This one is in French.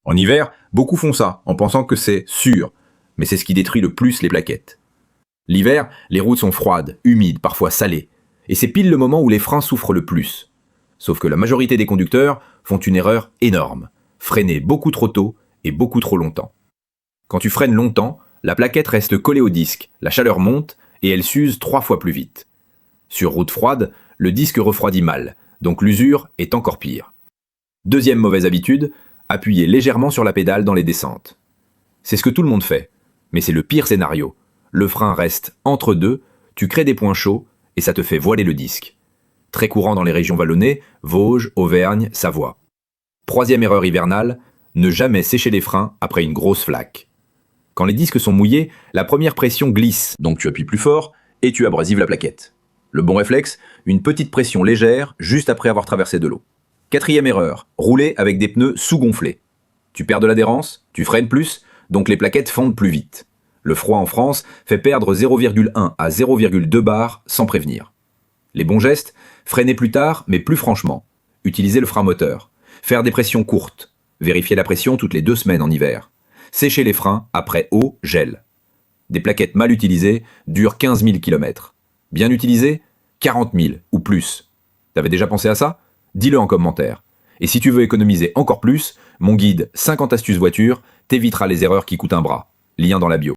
En hiver, beaucoup font ça, en pensant que c'est sûr, mais c'est ce qui détruit le plus les plaquettes. L'hiver, les routes sont froides, humides, parfois salées, et c'est pile le moment où les freins souffrent le plus. Sauf que la majorité des conducteurs font une erreur énorme, freiner beaucoup trop tôt et beaucoup trop longtemps. Quand tu freines longtemps, la plaquette reste collée au disque, la chaleur monte et elle s'use 3 fois plus vite. Sur route froide, le disque refroidit mal, donc l'usure est encore pire. Deuxième mauvaise habitude, appuyer légèrement sur la pédale dans les descentes. C'est ce que tout le monde fait, mais c'est le pire scénario. Le frein reste entre deux, tu crées des points chauds et ça te fait voiler le disque. Très courant dans les régions vallonnées, Vosges, Auvergne, Savoie. Troisième erreur hivernale, ne jamais sécher les freins après une grosse flaque. Quand les disques sont mouillés, la première pression glisse, donc tu appuies plus fort et tu abrasives la plaquette. Le bon réflexe, une petite pression légère juste après avoir traversé de l'eau. Quatrième erreur, rouler avec des pneus sous-gonflés. Tu perds de l'adhérence, tu freines plus, donc les plaquettes fondent plus vite. Le froid en France fait perdre 0,1 à 0,2 bar sans prévenir. Les bons gestes, freiner plus tard mais plus franchement. Utiliser le frein moteur. Faire des pressions courtes. Vérifier la pression toutes les 2 semaines en hiver. Sécher les freins après eau, gel. Des plaquettes mal utilisées durent 15 000 km. Bien utilisées, 40 000 ou plus. T'avais déjà pensé à ça ? Dis-le en commentaire. Et si tu veux économiser encore plus, mon guide 50 astuces voiture t'évitera les erreurs qui coûtent un bras. Lien dans la bio.